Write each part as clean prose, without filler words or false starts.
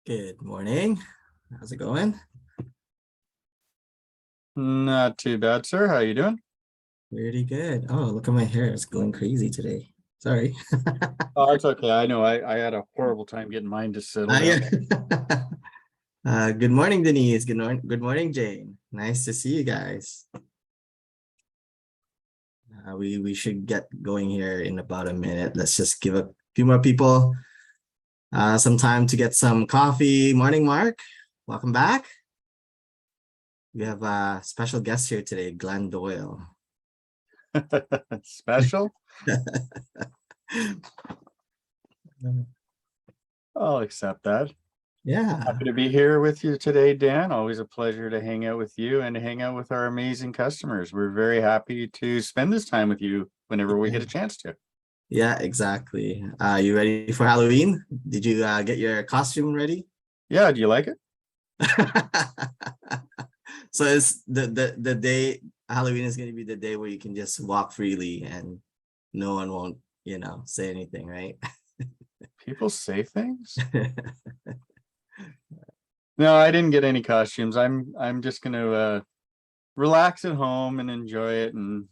Good morning. How's it going? Not too bad, sir. How you doing? Pretty good. Oh, look at my hair. It's going crazy today. Sorry. Oh, it's okay. I know I had a horrible time getting mine to settle down. Yeah. Good morning, Denise. Good morning, Jane. Nice to see you guys. We should get going here in about a minute. Let's just give a few more people some time to get some coffee. Morning, Mark. Welcome back. We have a special guest here today, Glenn Doyle. Special? I'll accept that. Yeah. Happy to be here with you today, Dan. Always a pleasure to hang out with you and to hang out with our amazing customers. We're very happy to spend this time with you whenever we get a chance to. Yeah, exactly. You ready for Halloween? Did you get your costume ready? Yeah, do you like it? So it's the day Halloween is going to be the day where you can just walk freely and no one won't, say anything, right? People say things? No, I didn't get any costumes. I'm just gonna relax at home and enjoy it. And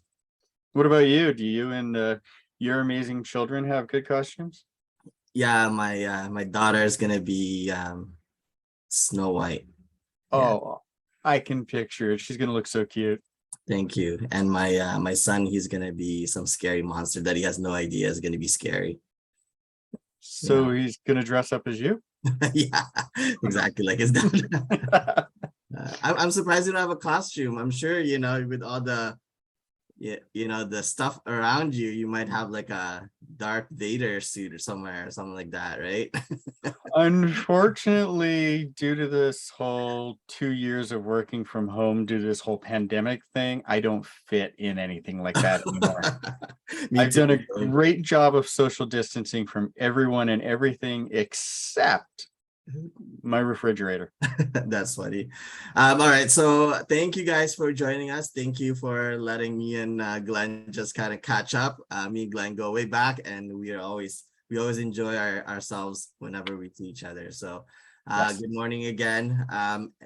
what about you? Do you and your amazing children have good costumes? Yeah, my daughter is gonna be Snow White. Yeah, Oh, I can picture it. She's gonna look so cute. thank you. And my son, he's gonna be some scary monster that he has no idea is gonna be scary. So he's gonna dress up as you? Yeah, exactly like his dad. I'm surprised you don't have a costume. I'm sure, with all the the stuff around you, you might have like a Darth Vader suit or something like that, right? Unfortunately, due to this whole 2 years of working from home, due to this whole pandemic thing, I don't fit in anything like that anymore. Me I've too. done a great job of social distancing from everyone and everything except my refrigerator. That's funny. All right, so thank you guys for joining us. Thank you for letting me and Glenn just kind of catch up. Me and Glenn go way back, and we always enjoy ourselves whenever we see each other. So Yes. good morning again.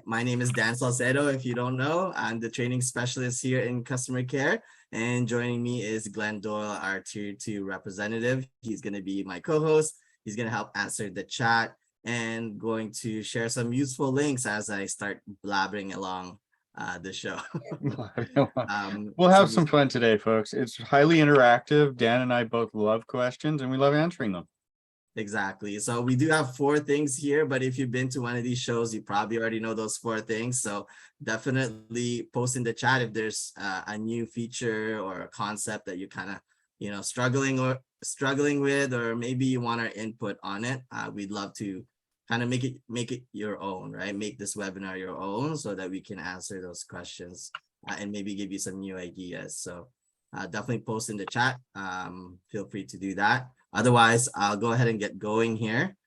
My name is Dan Salcedo. If you don't know, I'm the training specialist here in customer care, and joining me is Glenn Doyle, our Tier 2 representative. He's going to be my co-host. He's going to help answer the chat and going to share some useful links as I start blabbering along the show. We'll have some fun today, folks. It's highly interactive. Dan and I both love questions and we love answering them. Exactly. So we do have 4 things here, but if you've been to one of these shows, you probably already know those 4 things. So definitely post in the chat if there's a new feature or a concept that you're kind of, struggling with, or maybe you want our input on it. We'd love to kind of make it your own, right? Make this webinar your own so that we can answer those questions and maybe give you some new ideas. So definitely post in the chat. Feel free to do that. Otherwise, I'll go ahead and get going here.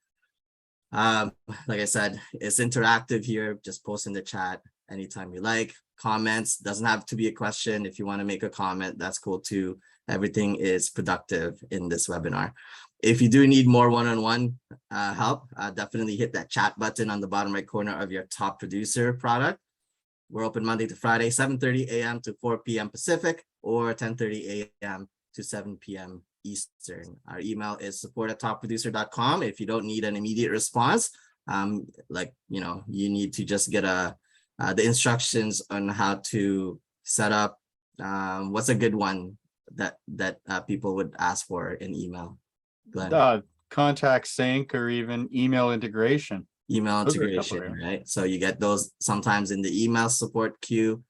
Like I said, it's interactive here. Just post in the chat anytime you like. Comments, doesn't have to be a question. If you want to make a comment, that's cool too. Everything is productive in this webinar. If you do need more one-on-one help, definitely hit that chat button on the bottom right corner of your top producer product. We're open Monday to Friday, 7:30 a.m. to 4 p.m. Pacific, or 10:30 a.m. to 7 p.m. Eastern. Our email is support@topproducer.com. If you don't need an immediate response, you need to just get the instructions on how to set up. What's a good one that people would ask for in email? Glenn? Contact sync or even email integration. Email integration, right? So you get those sometimes in the email support queue.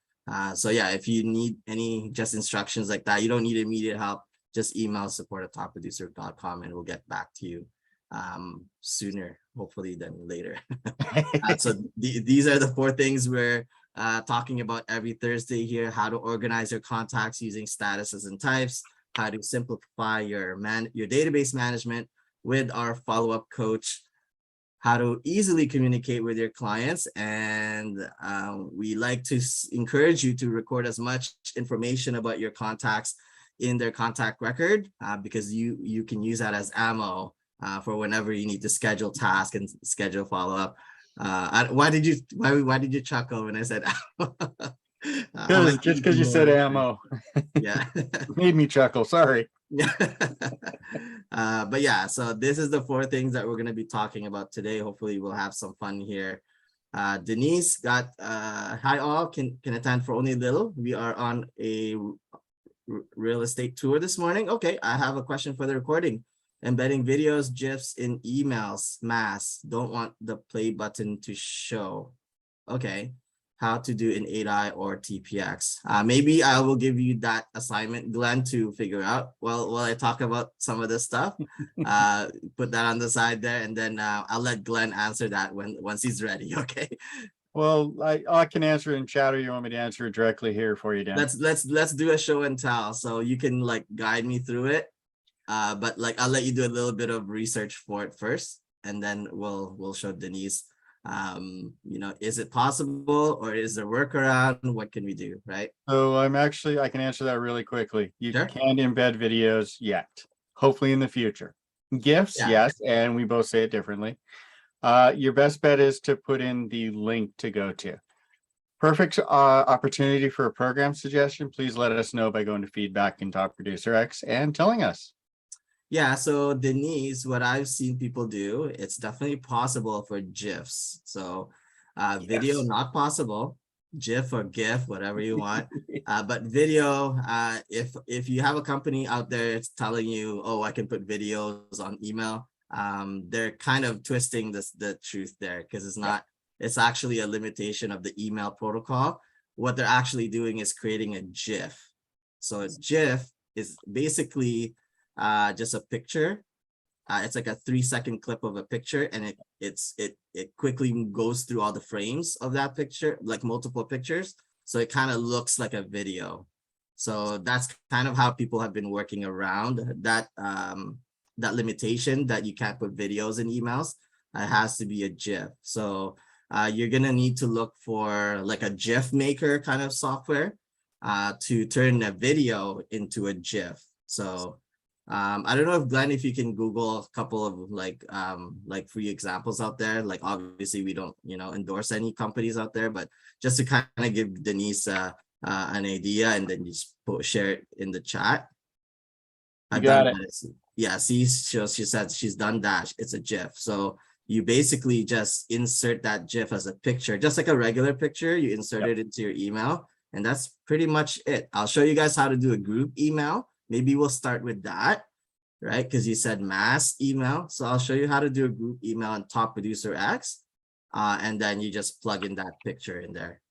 So yeah, if you need any just instructions like that, you don't need immediate help, just email support@topproducer.com and we'll get back to you sooner, hopefully, than later. So these are the 4 things we're talking about every Thursday here: how to organize your contacts using statuses and types, how to simplify your database management with our follow-up coach, how to easily communicate with your clients, and we like to encourage you to record as much information about your contacts in their contact record because you can use that as ammo for whenever you need to schedule tasks and schedule follow-up. Why did you chuckle when I said Because you said ammo. Yeah. Made me chuckle. Sorry. Yeah. But yeah, so this is the 4 things that we're going to be talking about today. Hopefully we'll have some fun here. Denise got hi all, can attend for only a little. We are on a real estate tour this morning. Okay, I have a question for the recording. Embedding videos, GIFs in emails, mass. Don't want the play button to show. Okay. How to do in 8i or TPX. Maybe I will give you that assignment, Glenn, to figure out while I talk about some of this stuff. Put that on the side there, and then I'll let Glenn answer that once he's ready. Okay. Well, I can answer it in chat, or you want me to answer it directly here for you, Dan? Let's do a show and tell, so you can like guide me through it. But like I'll let you do a little bit of research for it first, and then we'll show Denise. Is it possible, or is there workaround? What can we do, right? So I can answer that really quickly. You Sure. can't embed videos yet. Hopefully in the future. GIFs, Yeah. yes, and we both say it differently. Your best bet is to put in the link to go to. Perfect opportunity for a program suggestion. Please let us know by going to feedback in Top Producer X and telling us. Yeah, so Denise, what I've seen people do, it's definitely possible for GIFs. So video, Yes. not possible. GIF or GIF, whatever you want. But video, if you have a company out there, it's telling you, oh, I can put videos on email. They're kind of twisting the truth there, because it's not, it's actually a limitation of the email protocol. What they're actually doing is creating a GIF. So a GIF is basically just a picture. It's like a 3-second clip of a picture, and it quickly goes through all the frames of that picture, like multiple pictures. So it kind of looks like a video. So that's kind of how people have been working around that that limitation that you can't put videos in emails. It has to be a GIF. So you're gonna need to look for like a GIF maker kind of software to turn a video into a GIF. So I don't know if Glenn, if you can Google a couple of like free examples out there. Like obviously we don't endorse any companies out there, but just to kind of give Denise an idea, and then just share it in the chat. I've done it. Yeah, see, she said she's done that. It's a GIF. So you basically just insert that GIF as a picture, just like a regular picture. You insert it into your email, and that's pretty much it. I'll show you guys how to do a group email. Maybe we'll start with that, right? Because you said mass email. So I'll show you how to do a group email on Top Producer X. And then you just plug in that picture in there.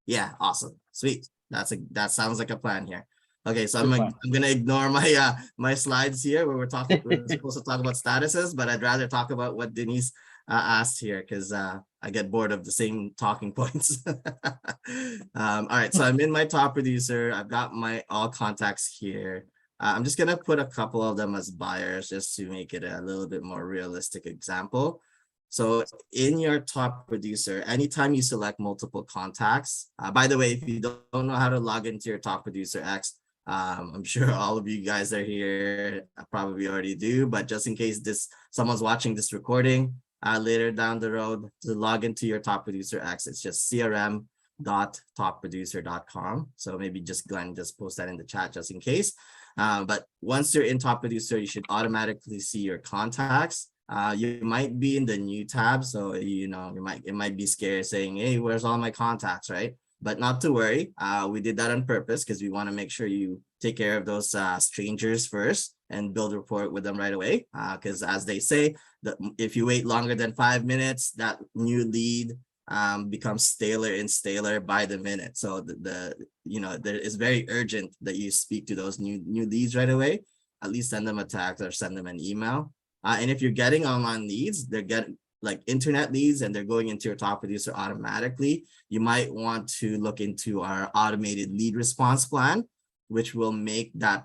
Yeah, awesome. Sweet. That sounds like a plan here. Okay, so I'm gonna ignore my my slides here where we're supposed to talk about statuses, but I'd rather talk about what Denise asked here, because I get bored of the same talking points. All right, so I'm in my Top Producer. I've got my all contacts here. I'm just gonna put a couple of them as buyers just to make it a little bit more realistic example. So in your Top Producer, anytime you select multiple contacts, by the way, if you don't know how to log into your Top Producer X, I'm sure all of you guys are here, probably already do, but just in case someone's watching this recording later down the road, to log into your Top Producer X, it's just crm.topproducer.com. So maybe just Glenn just post that in the chat just in case. But once you're in Top Producer, you should automatically see your contacts. You might be in the new tab, so it might be scary saying, hey, where's all my contacts, right? But not to worry, we did that on purpose because we want to make sure you take care of those strangers first and build rapport with them right away. Because as they say, if you wait longer than 5 minutes, that new lead becomes staler and staler by the minute. So there is very urgent that you speak to those new leads right away. At least send them a text or send them an email. And if you're getting online leads, they're getting like internet leads and they're going into your Top Producer automatically, you might want to look into our automated lead response plan, which will make that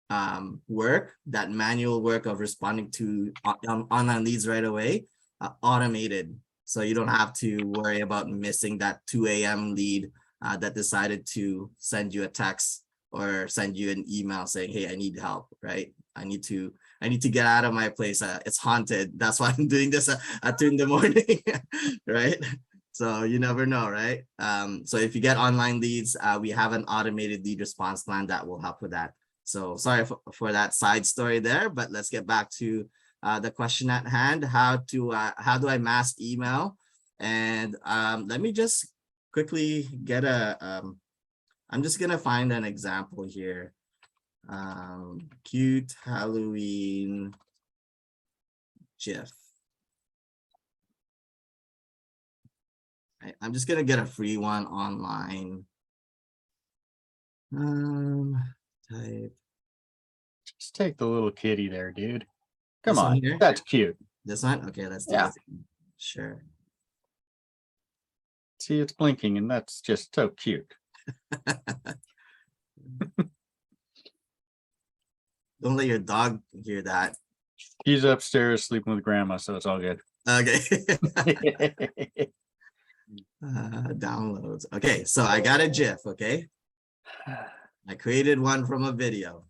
that manual work of responding to online leads right away automated. So you don't have to worry about missing that 2 a.m. lead that decided to send you a text or send you an email saying, hey, I need help, right? I need to I need to get out of my place. It's haunted. That's why I'm doing this at 2 in the morning, right? So you never know, right? So if you get online leads, we have an automated lead response plan that will help with that. So sorry for that side story there, but let's get back to the question at hand. How do I mass email? And let me just quickly get I'm just gonna find an example here. Cute Halloween GIF. I'm just gonna get a free one online. Type. Just take the little kitty there, dude. Come This one on, here? that's cute. This one? Okay, let's do this. Sure. See, it's blinking, and that's just so cute. Don't let your dog hear that. He's upstairs sleeping with grandma, so it's all good. Okay. Downloads. Okay, so I got a GIF. Okay, I created one from a video.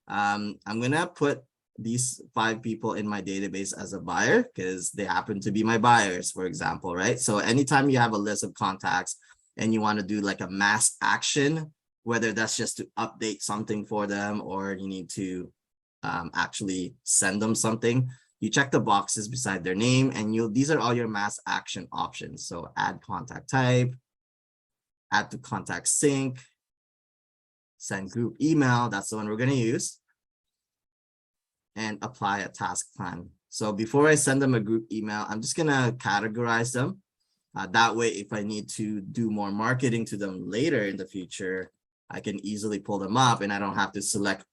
I'm gonna put these 5 people in my database as a buyer because they happen to be my buyers, for example, right? So anytime you have a list of contacts and you want to do like a mass action, whether that's just to update something for them or you need to actually send them something, you check the boxes beside their name and these are all your mass action options. So add contact type, add to contact sync, send group email, that's the one we're going to use, and apply a task plan. So before I send them a group email, I'm just going to categorize them. That way, if I need to do more marketing to them later in the future, I can easily pull them up and I don't have to select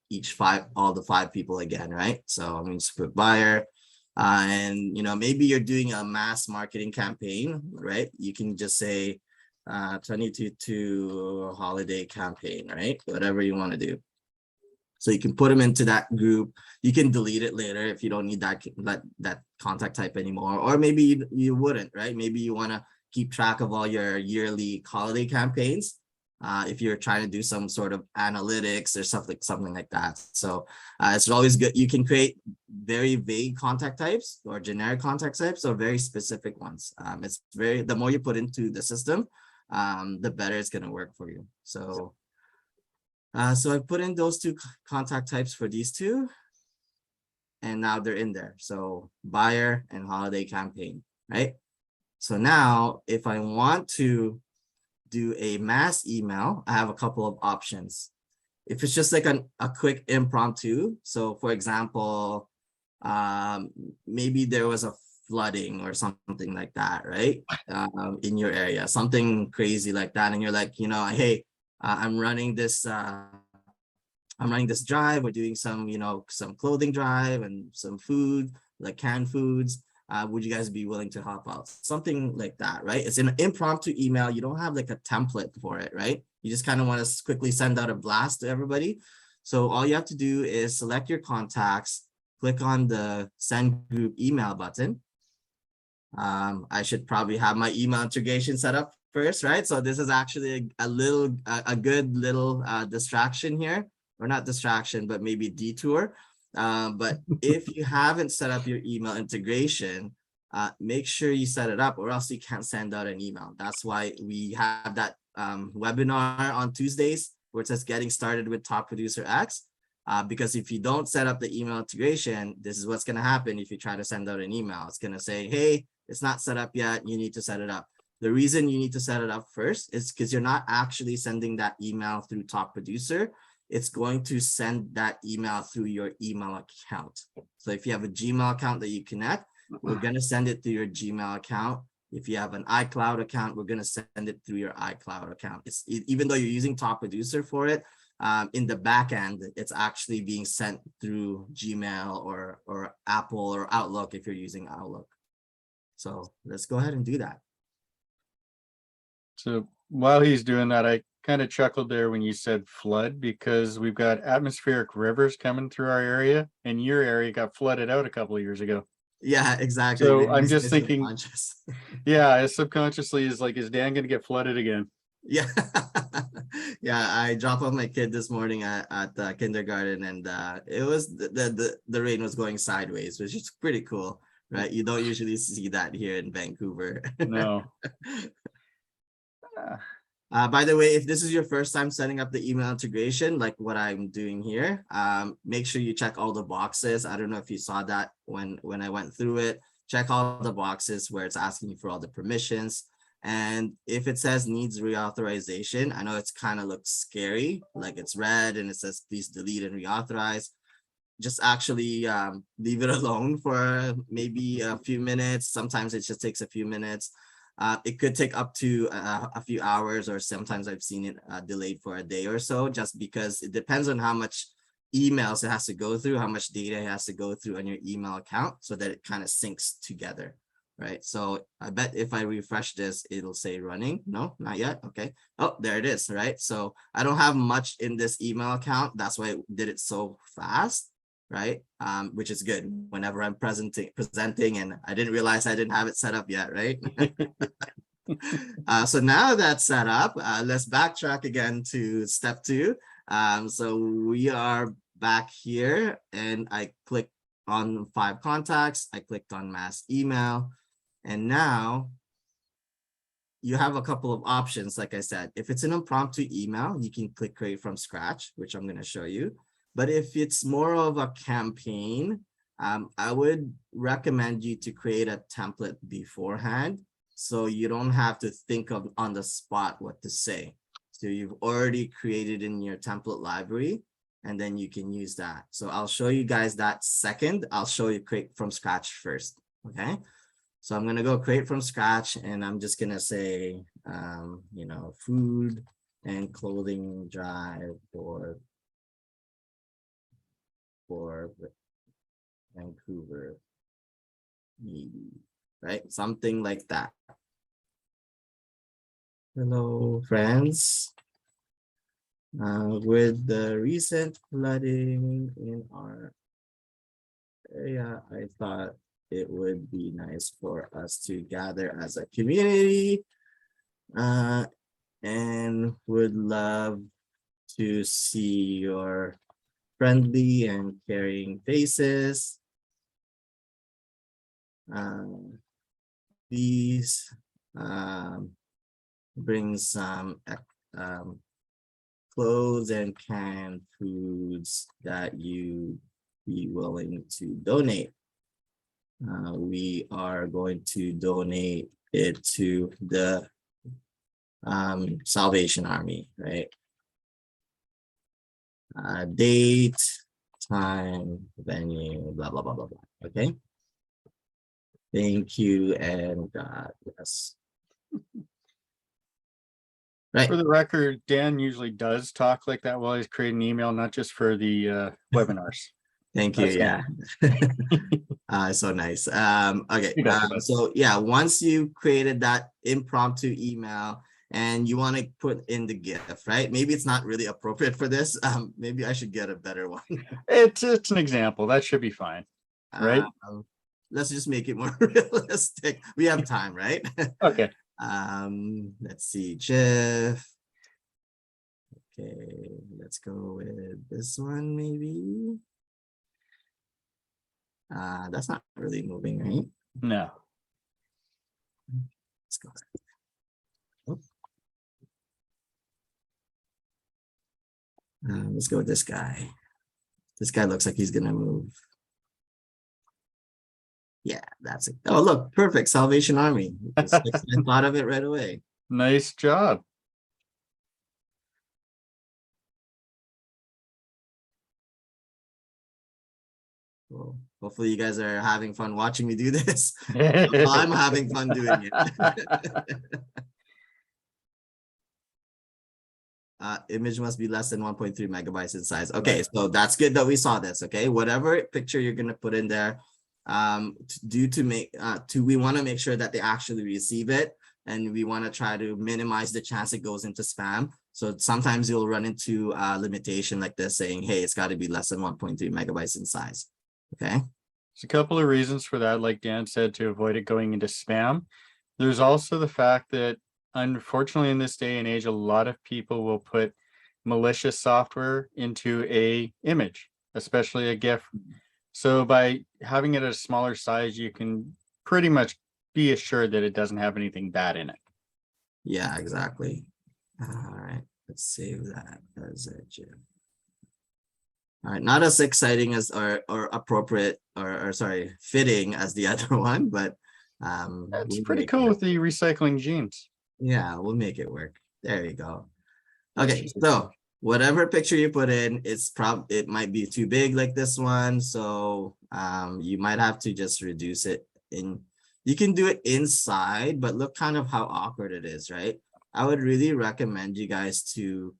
all the 5 people again, right? So I'm going to put buyer. And, maybe you're doing a mass marketing campaign, right? You can just say 2022 holiday campaign, right? Whatever you want to do. So you can put them into that group. You can delete it later if you don't need that contact type anymore. Or maybe you wouldn't, right? Maybe you want to keep track of all your yearly holiday campaigns. If you're trying to do some sort of analytics or something like that. So it's always good. You can create very vague contact types or generic contact types or very specific ones. The more you put into the system, the better it's going to work for you. So I put in those 2 contact types for these 2, and now they're in there. So buyer and holiday campaign, right? So now if I want to do a mass email, I have a couple of options. If it's just like a quick impromptu, so for example, maybe there was a flooding or something like that, right? In your area, something crazy like that, and you're like, hey, I'm running this drive. We're doing some clothing drive and some food, like canned foods. Would you guys be willing to help out? Something like that, right? It's an impromptu email. You don't have like a template for it, right? You just kind of want to quickly send out a blast to everybody. So all you have to do is select your contacts, click on the send group email button. I should probably have my email integration set up first, right? So this is actually a good little distraction here, or not distraction, but maybe detour. But if you haven't set up your email integration, make sure you set it up or else you can't send out an email. That's why we have that webinar on Tuesdays where it says getting started with Top Producer X. Because if you don't set up the email integration, this is what's going to happen if you try to send out an email. It's going to say, hey, it's not set up yet. You need to set it up. The reason you need to set it up first is because you're not actually sending that email through Top Producer. It's going to send that email through your email account. So if you have a Gmail account that you connect, we're going to send it through your Gmail account. If you have an iCloud account, we're going to send it through your iCloud account. Even though you're using Top Producer for it, in the back end, it's actually being sent through Gmail or Apple or Outlook if you're using Outlook. So let's go ahead and do that. So while he's doing that, I kind of chuckled there when you said flood, because we've got atmospheric rivers coming through our area, and your area got flooded out a couple of years ago. Yeah, exactly. So Maybe I'm just thinking, yeah, subconsciously is like, is Dan going to get flooded again? Yeah. Yeah, I dropped off my kid this morning at kindergarten, and it was the rain was going sideways, which is pretty cool, right? You don't usually see that here in Vancouver. No. By the way, if this is your first time setting up the email integration, like what I'm doing here, make sure you check all the boxes. I don't know if you saw that when I went through it. Check all the boxes where it's asking you for all the permissions. And if it says needs reauthorization, I know it's kind of looks scary, like it's red and it says please delete and reauthorize. Just actually leave it alone for maybe a few minutes. Sometimes it just takes a few minutes. It could take up to a few hours, or sometimes I've seen it delayed for a day or so, just because it depends on how much emails it has to go through, how much data it has to go through on your email account, so that it kind of syncs together, right? So I bet if I refresh this, it'll say running. No, not yet. Okay. Oh, there it is, right? So I don't have much in this email account. That's why it did it so fast, right? Which is good whenever I'm presenting, and I didn't realize I didn't have it set up yet, right? So now that's set up, let's backtrack again to step 2. So we are back here, and I clicked on 5 contacts. I clicked on mass email, and now you have a couple of options. Like I said, if it's an impromptu email, you can click create from scratch, which I'm going to show you. But if it's more of a campaign, I would recommend you to create a template beforehand, so you don't have to think of on the spot what to say. So you've already created in your template library, and then you can use that. So I'll show you guys that second. I'll show you create from scratch first. Okay. So I'm going to go create from scratch, and I'm just going to say, you know, food and clothing drive for Vancouver, right? Something like that. Hello, friends. With the recent flooding in our area, I thought it would be nice for us to gather as a community, and would love to see your friendly and caring faces. Please bring some clothes and canned foods that you be willing to donate. We are going to donate it to the Salvation Army, right? Date, time, venue, blah, blah, blah, blah, blah. Okay. Thank you, and God bless. Right. For the record, Dan usually does talk like that while he's creating an email, not just for the webinars. Thank you. Yeah. So nice. Okay. So yeah, once you created that impromptu email and you want to put in the GIF, right? Maybe it's not really appropriate for this. Maybe I should get a better one. It's an example. That should be fine, right? Let's just make it more realistic. We have time, right? Okay. Let's see, GIF. Okay, let's go with this one, maybe. That's not really moving, right? No. Let's go. Let's go with this guy. This guy looks like he's gonna move. Yeah, that's it. Oh, look, perfect. Salvation Army. I thought of it right away. Nice job. Cool. Hopefully you guys are having fun watching me do this. I'm having fun doing it. Image must be less than 1.3 megabytes in size. Okay, so that's good that we saw this. Okay, whatever picture you're gonna put in there, we want to make sure that they actually receive it, and we want to try to minimize the chance it goes into spam. So sometimes you'll run into a limitation like this saying, hey, it's got to be less than 1.3 megabytes in size. Okay. There's a couple of reasons for that, like Dan said, to avoid it going into spam. There's also the fact that unfortunately in this day and age, a lot of people will put malicious software into a image, especially a GIF. So by having it at a smaller size, you can pretty much be assured that it doesn't have anything bad in it. Yeah, exactly. All right, let's save that as a GIF. All right, not as exciting as or appropriate or sorry, fitting as the other one, but That's we'll pretty make cool it. with the recycling genes. Yeah, we'll make it work. There you go. That's Okay, just- so whatever picture you put in, it might be too big like this one, so you might have to just reduce it in. You can do it inside, but look kind of how awkward it is, right? I would really recommend you guys to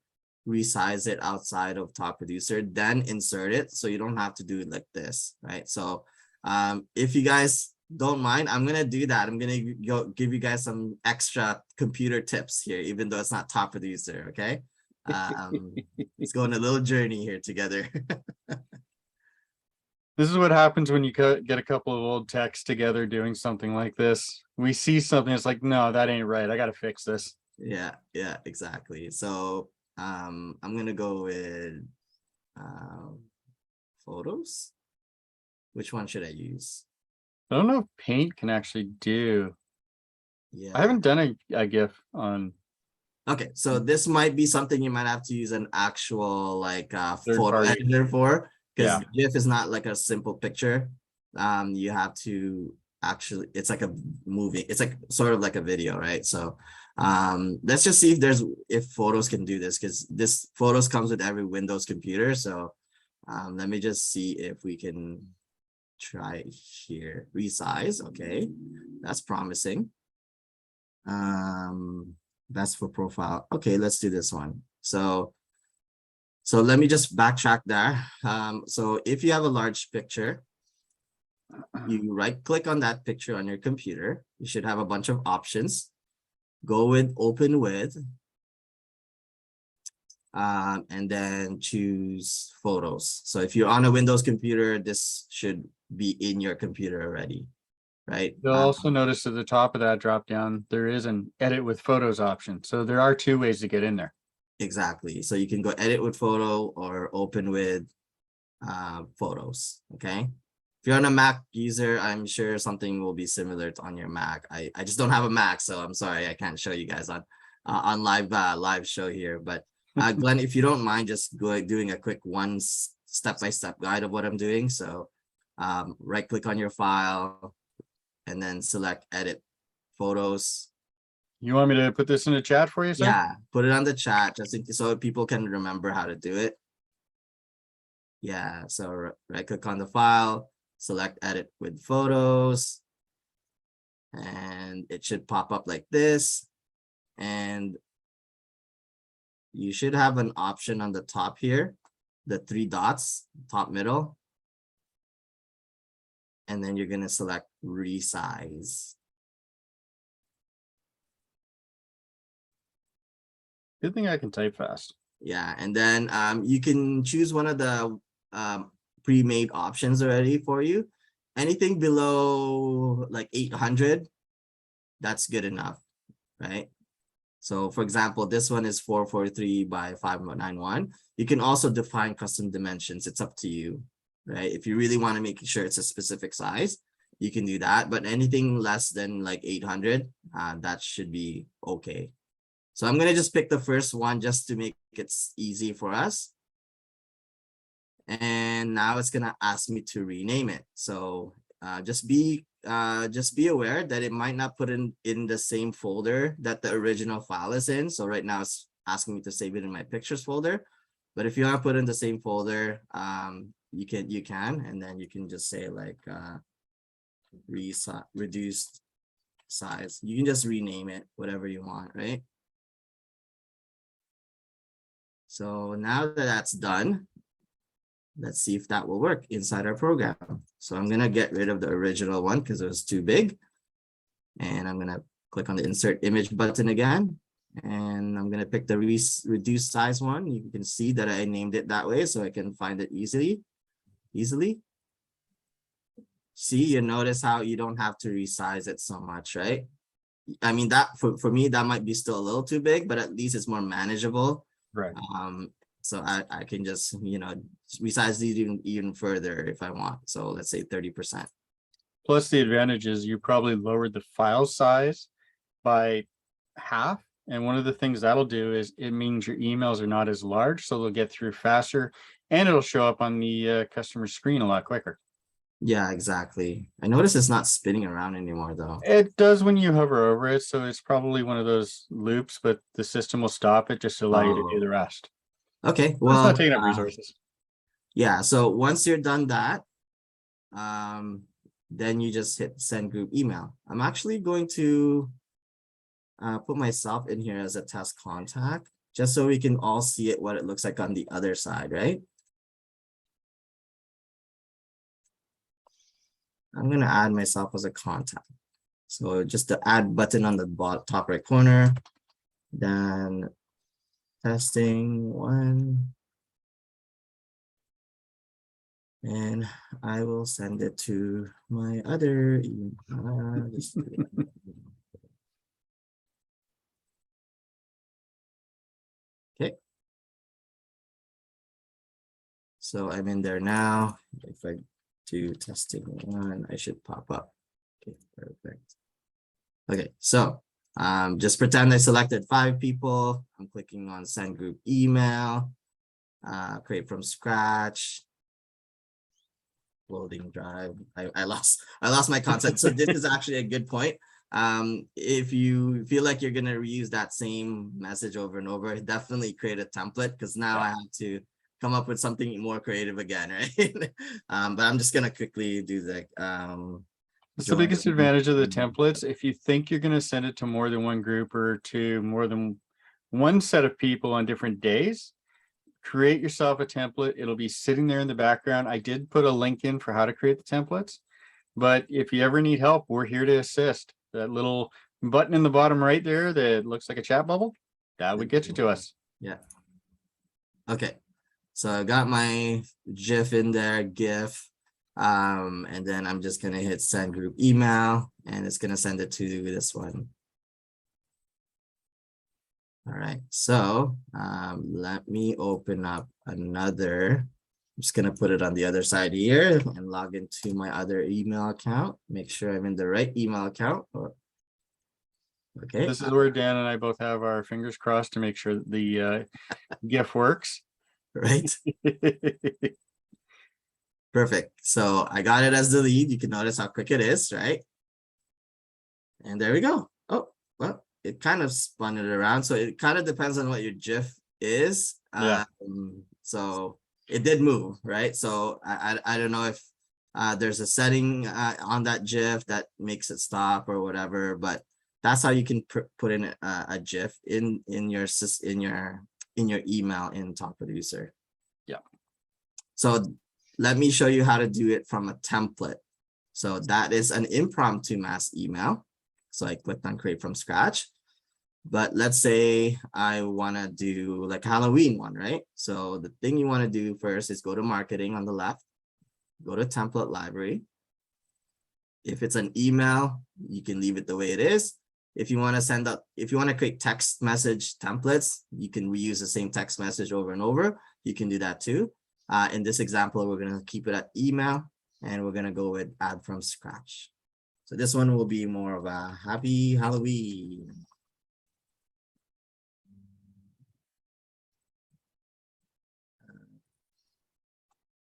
resize it outside of Top Producer, then insert it so you don't have to do it like this, right? So if you guys don't mind, I'm gonna do that. I'm gonna go give you guys some extra computer tips here, even though it's not Top Producer, okay? Let's go on a little journey here together. This is what happens when you get a couple of old techs together doing something like this. We see something, it's like, no, that ain't right. I got to fix this. Yeah, exactly. So I'm gonna go with photos. Which one should I use? I don't know if Paint can actually do. Yeah, I haven't done a GIF on. okay, so this might be something you might have to use an actual like Third photo party. editor for, because Yeah. GIF is not like a simple picture. You have to actually, it's like a movie, it's like sort of like a video, right? So let's just see if photos can do this, because this photos comes with every Windows computer. So let me just see if we can try here. Resize, okay, that's promising. That's for profile. Okay, let's do this one. So let me just backtrack there. So if you have a large picture, you right click on that picture on your computer. You should have a bunch of options. Go with open with, and then choose photos. So if you're on a Windows computer, this should be in your computer already, right? You'll also notice at the top of that drop down, there is an edit with photos option. So there are two ways to get in there. Exactly. So you can go edit with photo or open with photos. Okay. If you're on a Mac user, I'm sure something will be similar on your Mac. I just don't have a Mac, so I'm sorry I can't show you guys on live show here. But Glenn, if you don't mind, just doing a quick step-by-step guide of what I'm doing. So right click on your file and then select edit photos. You want me to put this in the chat for you, sir? Yeah, put it on the chat just so people can remember how to do it. Yeah, so right click on the file, select edit with photos, and it should pop up like this. And you should have an option on the top here, the three dots, top middle. And then you're going to select resize. Good thing I can type fast. Yeah, and then you can choose one of the pre-made options already for you. Anything below like 800, that's good enough, right? So for example, this one is 443 by 591. You can also define custom dimensions. It's up to you, right? If you really want to make sure it's a specific size, you can do that. But anything less than like 800, that should be okay. So I'm going to just pick the first one just to make it easy for us. And now it's going to ask me to rename it. So just be aware that it might not put in the same folder that the original file is in. So right now it's asking me to save it in my pictures folder. But if you want to put in the same folder, you can, and then you can just say like reduced size. You can just rename it whatever you want, right? So now that that's done, let's see if that will work inside our program. So I'm going to get rid of the original one because it was too big. And I'm going to click on the insert image button again. And I'm going to pick the reduce size one. You can see that I named it that way so I can find it easily. See, you notice how you don't have to resize it so much, right? I mean, that for me, that might be still a little too big, but at least it's more manageable. Right. So I can just, resize these even further if I want. So let's say 30%. Plus the advantage is you probably lowered the file size by half. And one of the things that'll do is it means your emails are not as large, so they'll get through faster and it'll show up on the customer screen a lot quicker. Yeah, exactly. I notice it's not spinning around anymore though. It does when you hover over it, so it's probably one of those loops, but the system will stop it just to allow you to do the rest. Okay, So it's well, not taking up resources. yeah. So once you're done that, then you just hit send group email. I'm actually going to put myself in here as a test contact, just so we can all see it, what it looks like on the other side, right? I'm going to add myself as a contact. So just the add button on the top right corner, then testing 1. And I will send it to my other email. Okay. So I'm in there now. If I do testing 1, I should pop up. Okay, perfect. Okay, so just pretend I selected 5 people. I'm clicking on send group email, create from scratch, loading drive. I lost my content. So this is actually a good point. If you feel like you're gonna reuse that same message over and over, definitely create a template, because now I have to come up with something more creative again, right? But I'm just gonna quickly do the It's the biggest advantage of the templates. If you think you're going to send it to more than one group or to more than one set of people on different days, create yourself a template. It'll be sitting there in the background. I did put a link in for how to create the templates, but if you ever need help, we're here to assist. That little button in the bottom right there that looks like a chat bubble, that would get you to us. Yeah. Okay. So I got my GIF in there, GIF. And then I'm just gonna hit send group email, and it's gonna send it to this one. All right, so let me open up another. I'm just gonna put it on the other side here and log into my other email account. Make sure I'm in the right email account. Okay. This is where Dan and I both have our fingers crossed to make sure that the GIF works. Right. Perfect. So I got it as the lead. You can notice how quick it is, right? And there we go. Oh, well, it kind of spun it around. So it kind of depends on what your GIF is. Yeah. So it did move, right? So I don't know if there's a setting on that GIF that makes it stop or whatever, but that's how you can put in a GIF in your email in Top Producer. Yeah. So let me show you how to do it from a template. So that is an impromptu mass email. So I clicked on create from scratch. But let's say I want to do like Halloween one, right? So the thing you want to do first is go to marketing on the left, go to template library. If it's an email, you can leave it the way it is. If you want to send out, if you want to create text message templates, you can reuse the same text message over and over. You can do that too. In this example, we're going to keep it at email, and we're going to go with add from scratch. So this one will be more of a happy Halloween.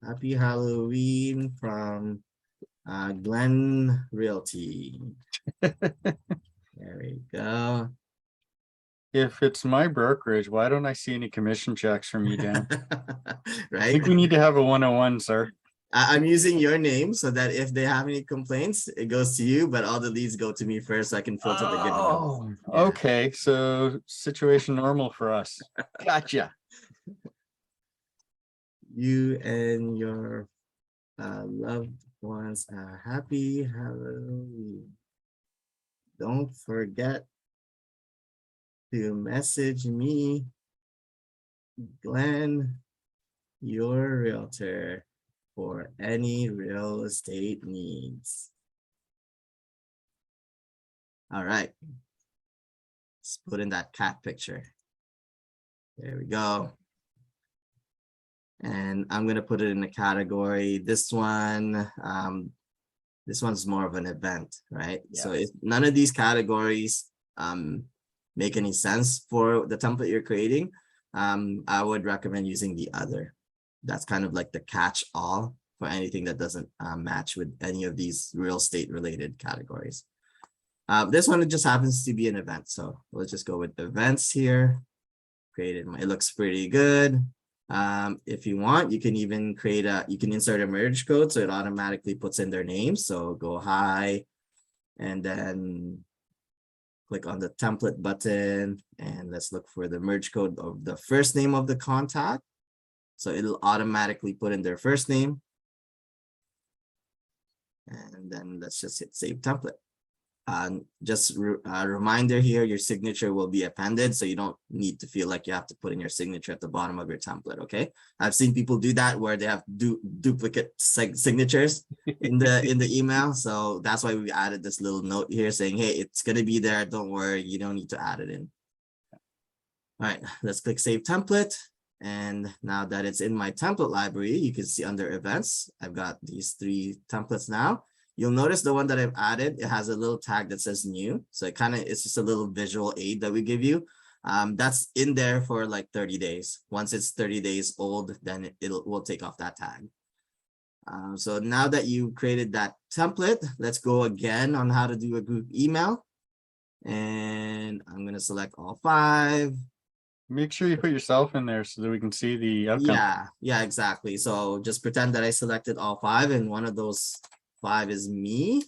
Happy Halloween from Glen Realty. There we go. If it's my brokerage, why don't I see any commission checks from you, Dan? Right? I think we need to have a 101, sir. I'm using your name so that if they have any complaints, it goes to you, but all the leads go to me first so I can filter the good ones. Oh, okay. So situation normal for us. Gotcha. You and your loved ones, happy Halloween. Don't forget to message me, Glenn, your realtor, for any real estate needs. All right. Let's put in that cat picture. There we go. And I'm going to put it in a category. This one's more of an event, right? Yeah. So if none of these categories make any sense for the template you're creating, I would recommend using the other. That's kind of like the catch all for anything that doesn't match with any of these real estate related categories. This one, it just happens to be an event. So let's just go with events here. Created, it looks pretty good. If you want, you can even you can insert a merge code so it automatically puts in their name. So go hi, and then click on the template button, and let's look for the merge code of the first name of the contact. So it'll automatically put in their first name. And then let's just hit save template. Just a reminder here, your signature will be appended, so you don't need to feel like you have to put in your signature at the bottom of your template. Okay, I've seen people do that where they have duplicate signatures in the email, so that's why we added this little note here saying, hey, it's going to be there, don't worry, you don't need to add it in. All right, let's click save template. And now that it's in my template library, you can see under events, I've got these 3 templates now. You'll notice the one that I've added, it has a little tag that says new. So it's just a little visual aid that we give you. That's in there for like 30 days. Once it's 30 days old, then we'll take off that tag. So now that you created that template, let's go again on how to do a group email. And I'm going to select all 5. Make sure you put yourself in there so that we can see the outcome. Yeah, exactly. So just pretend that I selected all 5 and one of those 5 is me.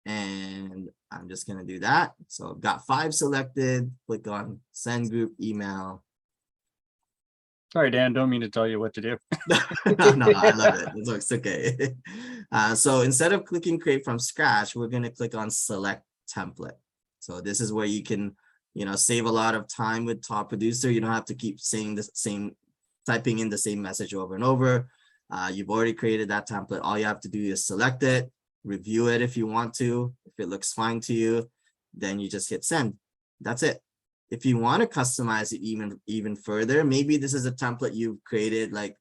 And I'm just going to do that. So I've got 5 selected. Click on send group email. Sorry, Dan, don't mean to tell you what to do. No, I love it. It's okay. So instead of clicking create from scratch, we're going to click on select template. So this is where you can, save a lot of time with Top Producer. You don't have to keep saying typing in the same message over and over. You've already created that template. All you have to do is select it, review it if you want to. If it looks fine to you, then you just hit send. That's it. If you want to customize it even further, maybe this is a template you've created like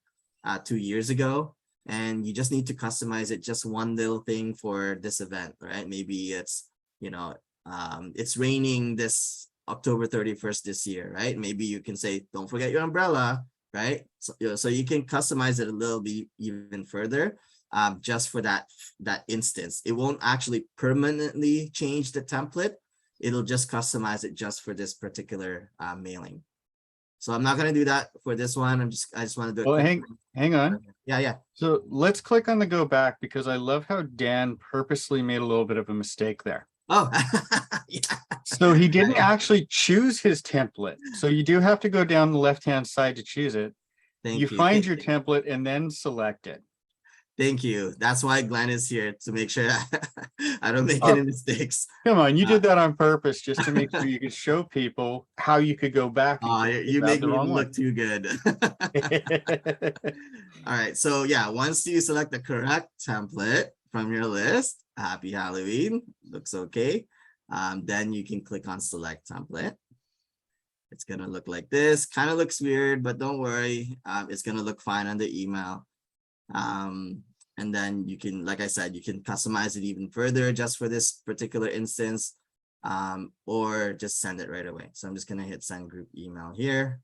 2 years ago, and you just need to customize it just one little thing for this event, right? Maybe it's, it's raining this October 31st this year, right? Maybe you can say, don't forget your umbrella, right? So you can customize it a little bit even further, just for that instance. It won't actually permanently change the template. It'll just customize it just for this particular mailing. So I'm not going to do that for this one. I just want to do it. Well, hang on. Yeah. So let's click on the go back, because I love how Dan purposely made a little bit of a mistake there. Oh, yeah. So he didn't actually choose his template. So you do have to go down the left-hand side to choose it. Thank you you. Find your template and then select it. Thank you. That's why Glenn is here, to make sure I don't make any mistakes. Come on, you did that on purpose just to make sure you could show people how you could go back. You make me look too good. All right. So yeah, once you select the correct template from your list, happy Halloween, looks okay. Then you can click on select template. It's going to look like this. Kind of looks weird, but don't worry. It's going to look fine on the email. And then you can, like I said, you can customize it even further just for this particular instance, or just send it right away. So I'm just going to hit send group email here.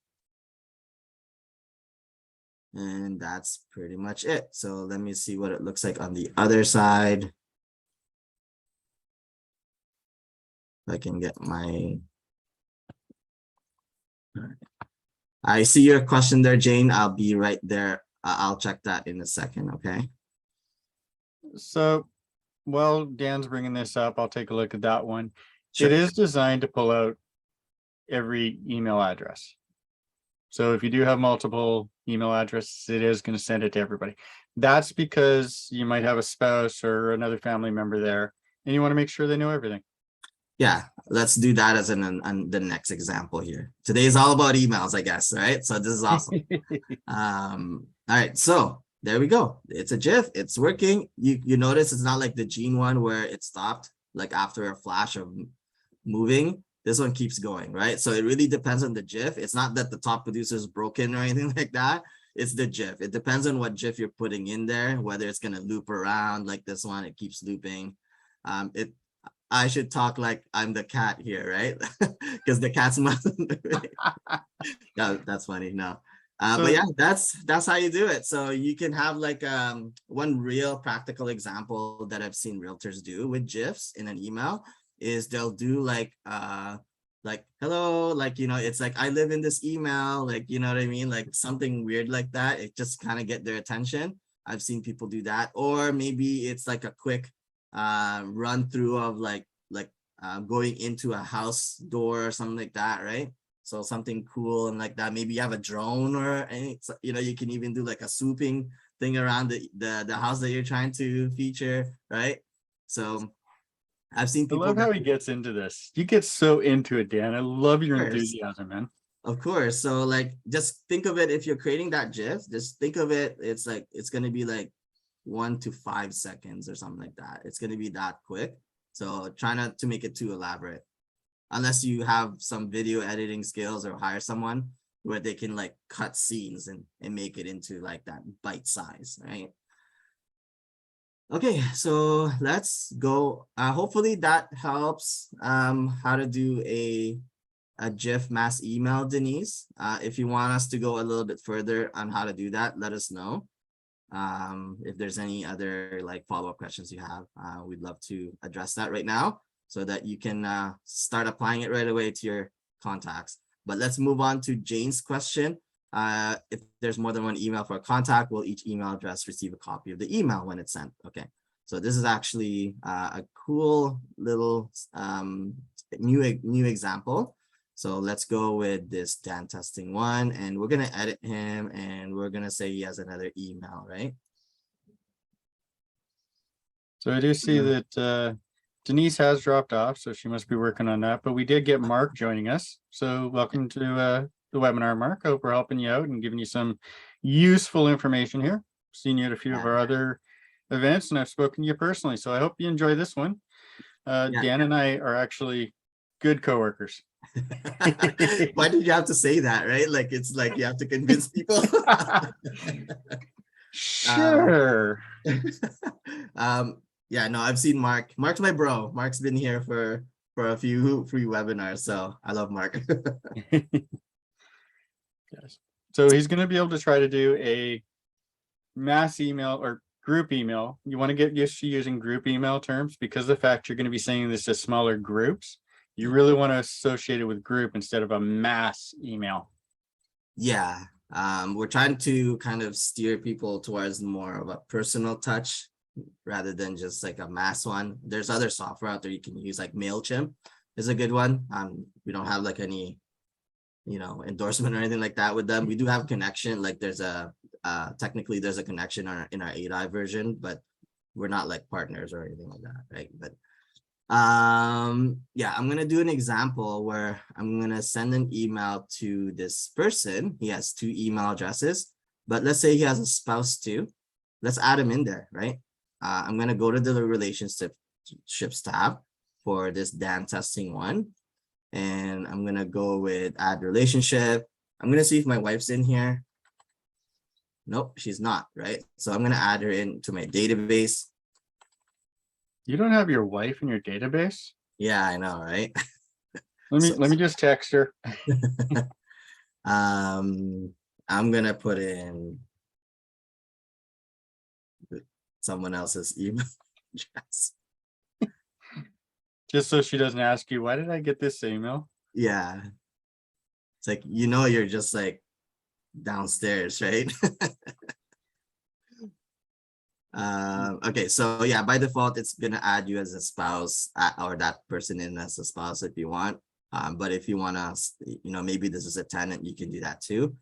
And that's pretty much it. So let me see what it looks like on the other side. If I can get my... I see your question there, Jane. I'll be right there. I'll check that in a second, okay? So while Dan's bringing this up, I'll take a look at that one. Sure. It is designed to pull out every email address. So if you do have multiple email addresses, it is going to send it to everybody. That's because you might have a spouse or another family member there, and you want to make sure they know everything. Yeah, let's do that as the next example here. Today is all about emails, I guess, right? So this is awesome. All right, so there we go. It's a GIF. It's working. You notice it's not like the Gene one where it stopped like after a flash of moving. This one keeps going, right? So it really depends on the GIF. It's not that the Top Producer is broken or anything like that. it's the GIF. It depends on what GIF you're putting in there, whether it's gonna loop around like this one, it keeps looping. I should talk like I'm the cat here, right? Because the cat's mouth. Yeah, that's funny. No. But yeah, that's how you do it. So you can have like one real practical example that I've seen realtors do with GIFs in an email is they'll do like hello, like, it's like I live in this email, like, you know what I mean? Like something weird like that. It just kind of get their attention. I've seen people do that. Or maybe it's like a quick run through of like going into a house door or something like that, right? So something cool and like that. Maybe you have a drone or any, you can even do like a swooping thing around the house that you're trying to feature, right? So I've seen I people. love how he gets into this. You get so into it, Dan. I love your enthusiasm, man. Of course. So like, just think of it. If you're creating that GIF, just think of it. It's like, it's going to be like 1 to 5 seconds or something like that. It's going to be that quick. So try not to make it too elaborate, unless you have some video editing skills or hire someone where they can like cut scenes and make it into like that bite size, right? Okay, so let's go. Hopefully that helps how to do a GIF mass email, Denise. If you want us to go a little bit further on how to do that, let us know. If there's any other like follow-up questions you have, we'd love to address that right now so that you can start applying it right away to your contacts. But let's move on to Jane's question. If there's more than one email for a contact, will each email address receive a copy of the email when it's sent? Okay, so this is actually a cool little new example. So let's go with this Dan testing one, and we're going to edit him and we're going to say he has another email, right? So I do see that Denise has dropped off, so she must be working on that. But we did get Mark joining us. So welcome to the webinar, Mark. I hope we're helping you out and giving you some useful information here. Seen you at a few of our other events, and I've spoken to you personally. So I hope you enjoy this one. Dan and I are actually good coworkers. Why did you have to say that, right? Like, it's like you have to convince people. Sure. Yeah, no, I've seen Mark. Mark's my bro. Mark's been here for a few free webinars, so I love Mark. Yes. So he's going to be able to try to do a mass email or group email. You want to get used to using group email terms because of the fact you're going to be sending this to smaller groups. You really want to associate it with group instead of a mass email. Yeah, we're trying to kind of steer people towards more of a personal touch rather than just like a mass one. There's other software out there you can use, like MailChimp is a good one. We don't have like any, endorsement or anything like that with them. We do have connection. Like there's technically there's a connection in our AI version, but we're not like partners or anything like that, right? But yeah, I'm gonna do an example where I'm gonna send an email to this person. He has 2 email addresses, but let's say he has a spouse too. Let's add him in there, right? I'm gonna go to the relationships tab for this Dan testing one, and I'm gonna go with add relationship. I'm gonna see if my wife's in here. Nope, she's not, right? So I'm gonna add her into my database. You don't have your wife in your database? Yeah, I know, right? Let me just text her. I'm gonna put in someone else's email address. Just so she doesn't ask you, why did I get this email? Yeah. It's like, you're just like downstairs, right? Okay, so yeah, by default, it's gonna add you as a spouse or that person in as a spouse if you want. But if you wanna, maybe this is a tenant, you can do that too.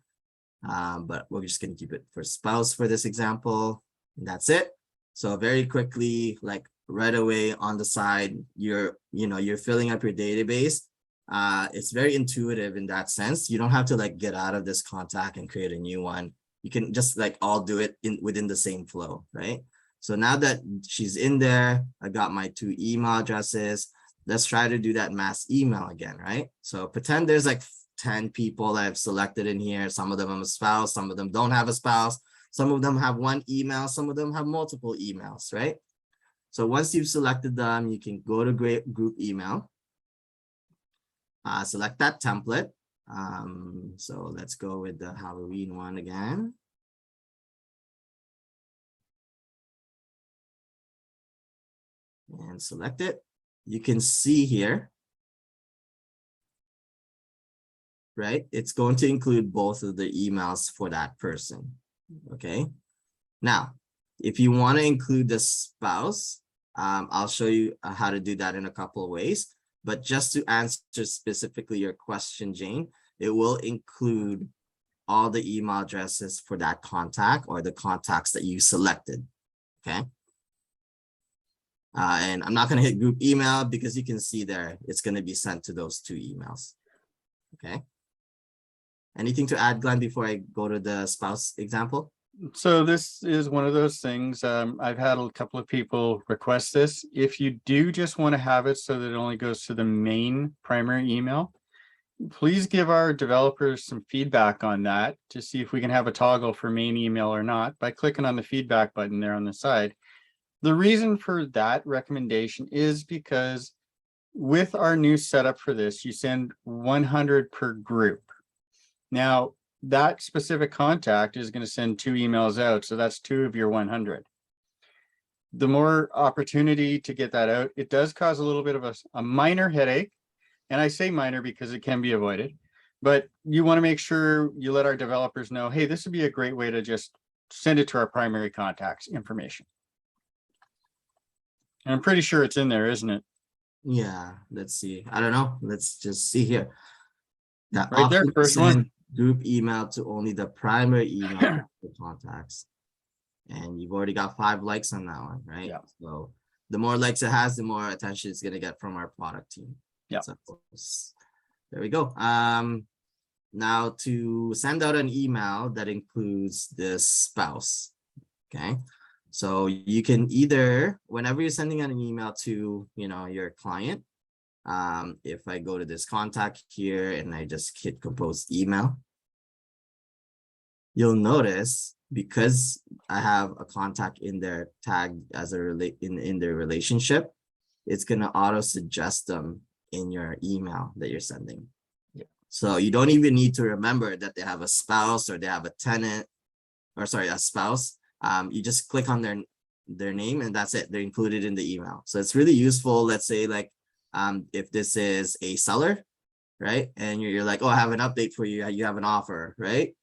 But we're just gonna keep it for spouse for this example. And that's it. So very quickly, like right away on the side, you're filling up your database. It's very intuitive in that sense. You don't have to like get out of this contact and create a new one. You can just like all do it within the same flow, right? So now that she's in there, I got my 2 email addresses. Let's try to do that mass email again, right? So pretend there's like 10 people that I've selected in here. Some of them have a spouse, some of them don't have a spouse, some of them have one email, some of them have multiple emails, right? So once you've selected them, you can go to group email, select that template. So let's go with the Halloween one again. And select it. You can see here, right? It's going to include both of the emails for that person, okay? Now, if you want to include the spouse, I'll show you how to do that in a couple of ways. But just to answer specifically your question, Jane, it will include all the email addresses for that contact or the contacts that you selected, okay? And I'm not going to hit group email because you can see there, it's going to be sent to those 2 emails, okay? Anything to add, Glenn, before I go to the spouse example? So this is one of those things. I've had a couple of people request this. If you do just want to have it so that it only goes to the main primary email, please give our developers some feedback on that to see if we can have a toggle for main email or not by clicking on the feedback button there on the side. The reason for that recommendation is because with our new setup for this, you send 100 per group. Now, that specific contact is going to send 2 emails out. So that's 2 of your 100. The more opportunity to get that out, it does cause a little bit of a minor headache. And I say minor because it can be avoided, but you want to make sure you let our developers know, hey, this would be a great way to just send it to our primary contacts information. And I'm pretty sure it's in there, isn't it? Yeah, let's see. I don't know. Let's just see here. That right there, first one. Group email to only the primary email contacts. And you've already got 5 likes on that one, right? Yeah. So the more likes it has, the more attention it's going to get from our product team. Yeah. So there we go. Now to send out an email that includes the spouse. Okay. So you can either, whenever you're sending out an email to, your client, if I go to this contact here and I just hit compose email, you'll notice because I have a contact in there tagged as a in their relationship, it's going to auto suggest them in your email that you're sending. Yeah. So you don't even need to remember that they have a spouse or they have a tenant, or sorry, a spouse. You just click on their name and that's it. They're included in the email. So it's really useful. Let's say like, if this is a seller, right? And you're like, oh, I have an update for you. You have an offer, right?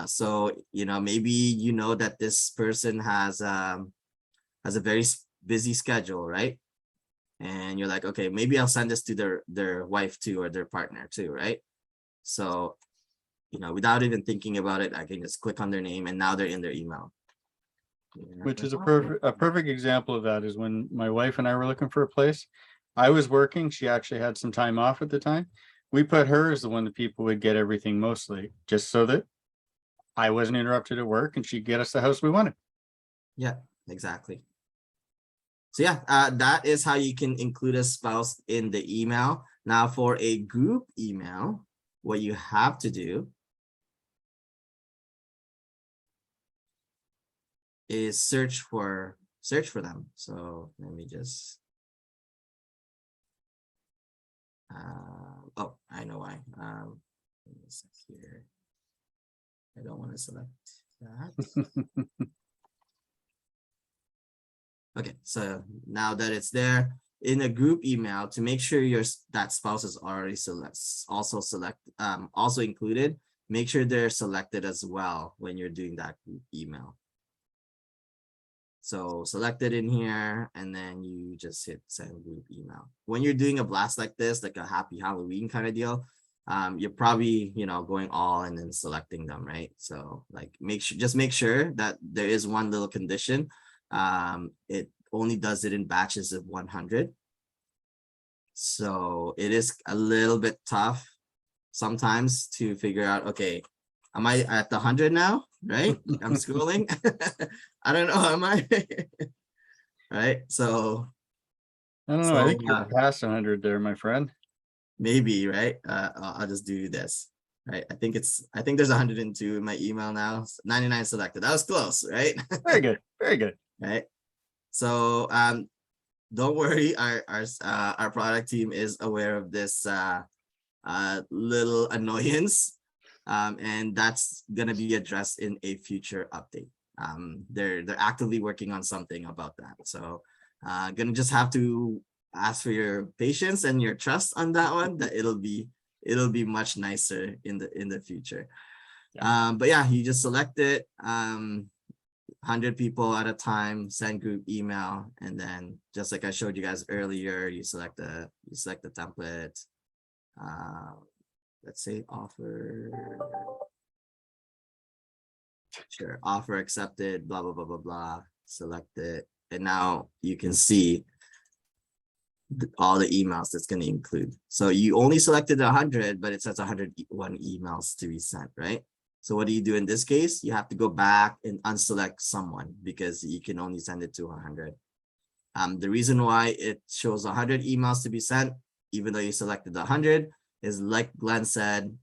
So, maybe that this person has a very busy schedule, right? And you're like, okay, maybe I'll send this to their wife too, or their partner too, right? So, without even thinking about it, I can just click on their name and now they're in their email. Which is a perfect example of that is when my wife and I were looking for a place. I was working. She actually had some time off at the time. We put her as the one that people would get everything mostly, just so that I wasn't interrupted at work and she'd get us the house we wanted. Yeah, exactly. So yeah, that is how you can include a spouse in the email. Now for a group email, what you have to do is search for them. So let me just, oh, I know why. Here. I don't want to select that. Okay, so now that it's there in a group email, to make sure that spouse is already also included, make sure they're selected as well when you're doing that group email. So select it in here and then you just hit send group email. When you're doing a blast like this, like a happy Halloween kind of deal, you're probably, going all and then selecting them, right? So like just make sure that there is one little condition. It only does it in batches of 100. So it is a little bit tough sometimes to figure out, okay, am I at the 100 now? Right? I'm scrolling. I don't know. Am I? Right. So I don't know. I think you're past 100 there, my friend. maybe, right? I'll just do this, right? I think there's 102 in my email now. 99 selected. That was close, right? Very good. Very good. Right. So don't worry, our product team is aware of this little annoyance, and that's gonna be addressed in a future update. They're actively working on something about that. So gonna just have to ask for your patience and your trust on that one, that it'll be much nicer in the future. Yeah. But yeah, you just select it, 100 people at a time, send group email, and then just like I showed you guys earlier, you select the template. Let's say offer, sure, offer accepted, blah blah blah blah blah, select it, and now you can see all the emails that's going to include. So you only selected 100, but it says 101 emails to be sent, right? So what do you do in this case? You have to go back and unselect someone because you can only send it to 100. The reason why it shows 100 emails to be sent, even though you selected 100, is like Glenn said,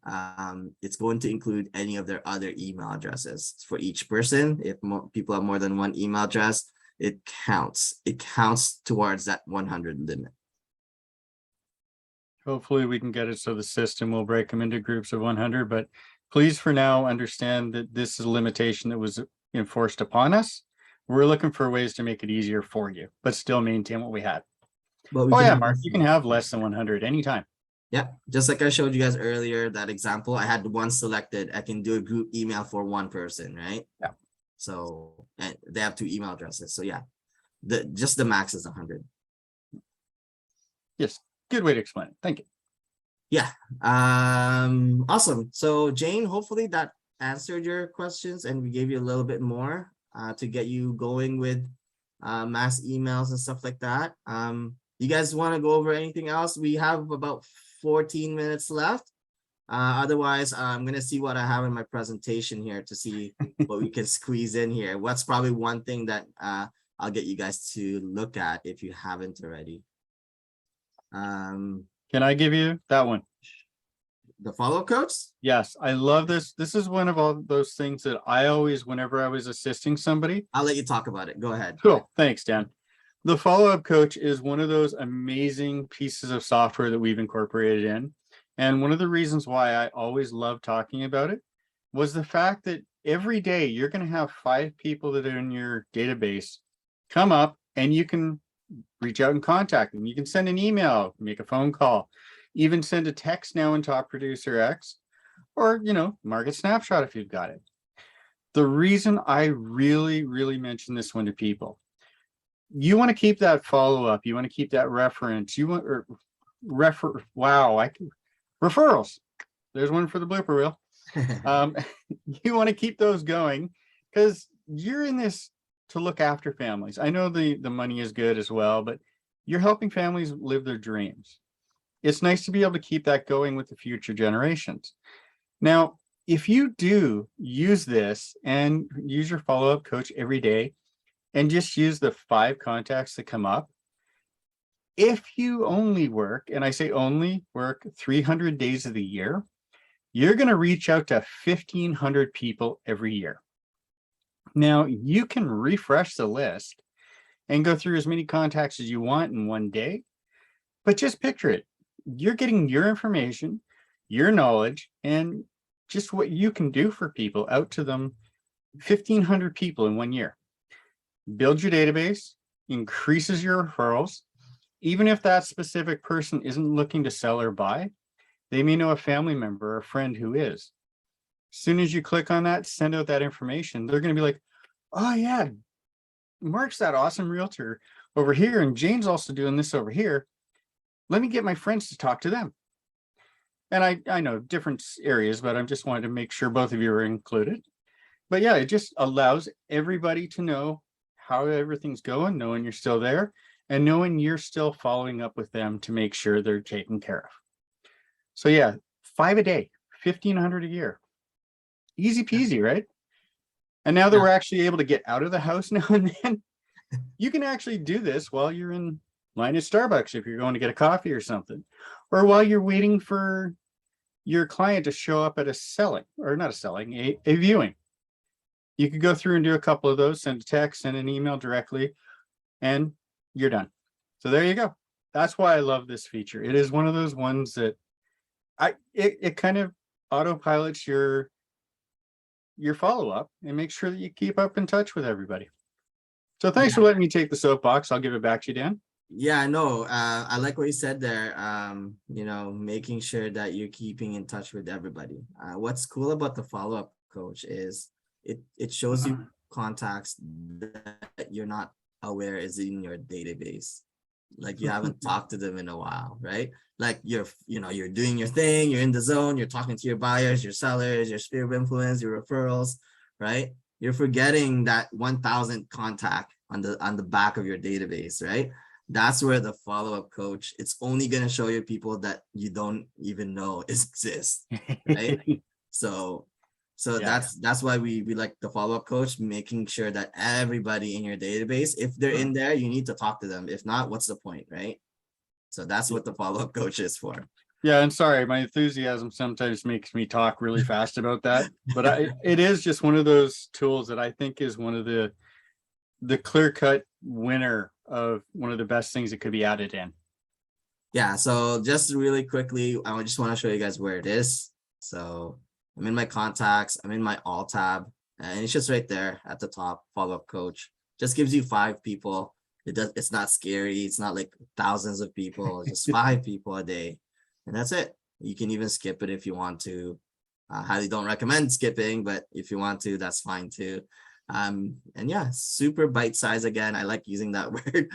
it's going to include any of their other email addresses for each person. If people have more than one email address, it counts. It counts towards that 100 limit. Hopefully we can get it so the system will break them into groups of 100, but please for now understand that this is a limitation that was enforced upon us. We're looking for ways to make it easier for you, but still maintain what we had. But Oh yeah, Mark, you can have less than 100 anytime. Yeah, just like I showed you guys earlier, that example, I had one selected. I can do a group email for one person, right? Yeah. So, and they have 2 email addresses. So yeah, just the max is 100. Yes, good way to explain it. Thank you. Yeah, awesome. So Jane, hopefully that answered your questions and we gave you a little bit more to get you going with mass emails and stuff like that. You guys want to go over anything else? We have about 14 minutes left. Otherwise, I'm going to see what I have in my presentation here to see what we can squeeze in here. What's probably one thing that I'll get you guys to look at if you haven't already. Can I give you that one? The follow-up coach? Yes, I love this. This is one of all those things that I always, whenever I was assisting somebody. I'll let you talk about it. Go ahead. Cool. Thanks, Dan. The follow-up coach is one of those amazing pieces of software that we've incorporated in. And one of the reasons why I always love talking about it was the fact that every day you're going to have 5 people that are in your database come up and you can reach out and contact them. You can send an email, make a phone call, even send a text now in Top Producer X, or, market snapshot if you've got it. The reason I really, really mention this one to people, you want to keep that follow-up, you want to keep that reference, you want referrals. There's one for the blooper reel. You want to keep those going because you're in this to look after families. I know the money is good as well, but you're helping families live their dreams. It's nice to be able to keep that going with the future generations. Now, if you do use this and use your follow-up coach every day and just use the 5 contacts that come up, if you only work, and I say only work 300 days of the year, you're going to reach out to 1,500 people every year. Now, you can refresh the list and go through as many contacts as you want in one day, but just picture it. You're getting your information, your knowledge, and just what you can do for people out to them, 1,500 people in 1 year. Build your database, increases your referrals. Even if that specific person isn't looking to sell or buy, they may know a family member or a friend who is. As soon as you click on that, send out that information, they're going to be like, oh yeah, Mark's that awesome realtor over here, and Jane's also doing this over here. Let me get my friends to talk to them. And I know different areas, but I just wanted to make sure both of you are included. But yeah, it just allows everybody to know how everything's going, knowing you're still there, and knowing you're still following up with them to make sure they're taken care of. So yeah, 5 a day, 1,500 a year. Easy peasy, right? And now that we're actually able to get out of the house now and then, you can actually do this while you're in line at Starbucks if you're going to get a coffee or something, or while you're waiting for your client to show up at a viewing. You could go through and do a couple of those, send a text, send an email directly, and you're done. So there you go. That's why I love this feature. It is one of those ones that it kind of autopilots your follow-up and make sure that you keep up in touch with everybody. So thanks for letting me take the soapbox. I'll give it back to you, Dan. Yeah, no, I like what you said there. Making sure that you're keeping in touch with everybody. What's cool about the follow-up coach is it shows you contacts that you're not aware is in your database. Like you haven't talked to them in a while, right? Like you're doing your thing, you're in the zone, you're talking to your buyers, your sellers, your sphere of influence, your referrals, right? You're forgetting that 1,000 contact on the back of your database, right? That's where the follow-up coach, it's only going to show you people that you don't even know exist, right? So that's why we like the follow-up coach, making sure that everybody in your database, if they're in there, you need to talk to them. If not, what's the point, right? So that's what the follow-up coach is for. Yeah, and sorry, my enthusiasm sometimes makes me talk really fast about that, but it is just one of those tools that I think is one of the clear-cut winner of one of the best things that could be added in. Yeah, so just really quickly, I just want to show you guys where it is. So I'm in my contacts, I'm in my all tab, and it's just right there at the top, follow-up coach. Just gives you 5 people. It's not scary. It's not like thousands of people, just 5 people a day. And that's it. You can even skip it if you want to. Highly don't recommend skipping, but if you want to, that's fine too. And yeah, super bite size. Again, I like using that word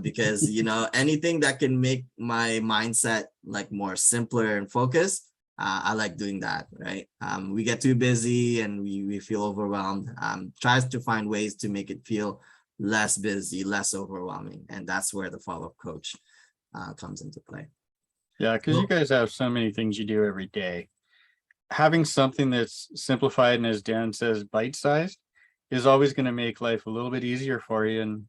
because anything that can make my mindset like more simpler and focused, I like doing that, right? We get too busy and we feel overwhelmed. Tries to find ways to make it feel less busy, less overwhelming, and that's where the follow-up coach comes into play. Yeah, because you guys have so many things you do every day. Having something that's simplified and, as Dan says, bite-sized is always going to make life a little bit easier for you. And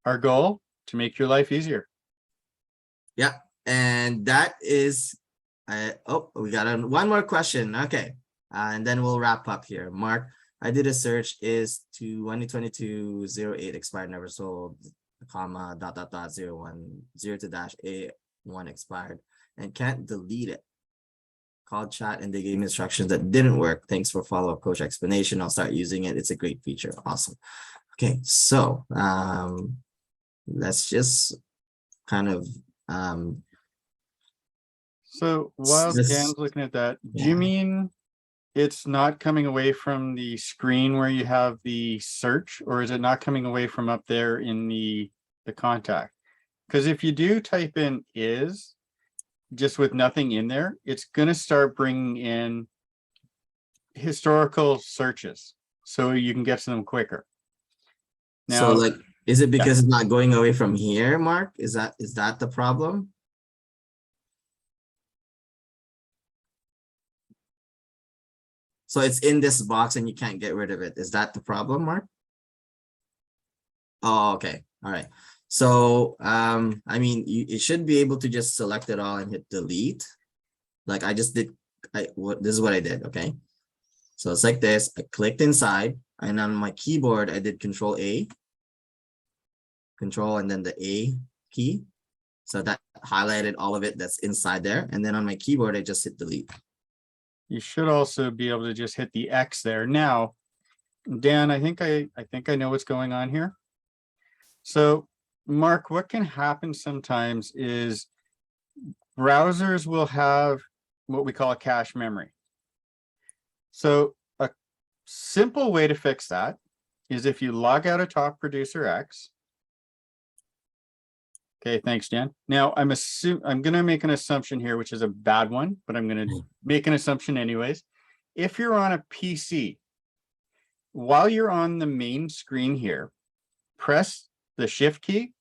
our goal, to make your life easier. Yeah. And that is, we got one more question. Okay. And then we'll wrap up here. Mark, I did a search, is to 2022-08 expired, never sold, comma, ... 02-A1 expired, and can't delete it. Called chat and they gave me instructions that didn't work. Thanks for follow-up coach explanation. I'll start using it. It's a great feature. Awesome. Okay, so let's just kind of so while Dan's looking at that, do you mean it's not coming away from the screen where you have the search, or is it not coming away from up there in the contact? Because if you do type in is just with nothing in there, it's going to start bringing in historical searches so you can get to them quicker. Now, so like, is it because it's not going away from here, Mark? Is that the problem? So it's in this box and you can't get rid of it. Is that the problem, Mark? Oh, okay. All right. So, I mean, you should be able to just select it all and hit delete. Like I just did, this is what I did, okay? So it's like this, I clicked inside, and on my keyboard, I did Control A, Control, and then the A key. So that highlighted all of it that's inside there. And then on my keyboard, I just hit delete. You should also be able to just hit the X there. Now, Dan, I think I know what's going on here. So Mark, what can happen sometimes is browsers will have what we call a cache memory. So a simple way to fix that is if you log out of Top Producer X. Okay, thanks, Dan. Now I'm going to make an assumption here, which is a bad one, but I'm going to make an assumption anyways. If you're on a PC, while you're on the main screen here, press the Shift key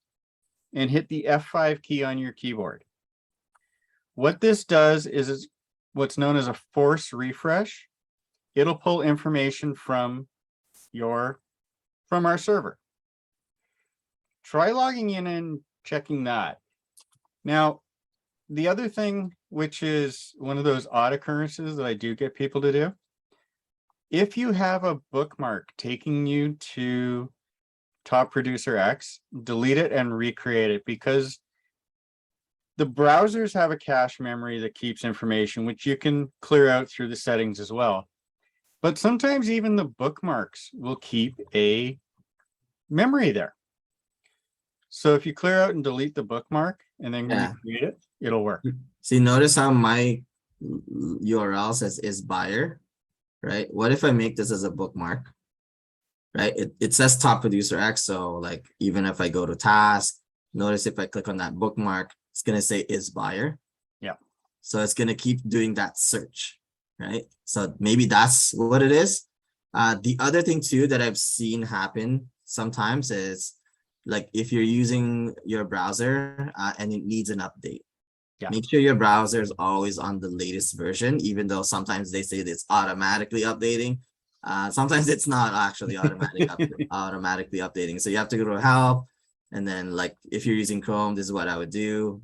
and hit the F5 key on your keyboard. What this does is what's known as a force refresh. It'll pull information from our server. Try logging in checking that. Now, the other thing, which is one of those odd occurrences that I do get people to do, if you have a bookmark taking you to Top Producer X, delete it and recreate it, because the browsers have a cache memory that keeps information, which you can clear out through the settings as well. But sometimes even the bookmarks will keep a memory there. So if you clear out and delete the bookmark and then recreate it, it'll work. See, notice how my URL says is buyer, right? What if I make this as a bookmark, right? It says Top Producer X. So like, even if I go to task, notice if I click on that bookmark, it's going to say is buyer. Yeah. So it's going to keep doing that search, right? So maybe that's what it is. The other thing too that I've seen happen sometimes is like if you're using your browser and it needs an update, make sure your browser is always on the latest version, even though sometimes they say that it's automatically updating. Sometimes it's not actually automatically updating. So you have to go to help. And then like if you're using Chrome, this is what I would do.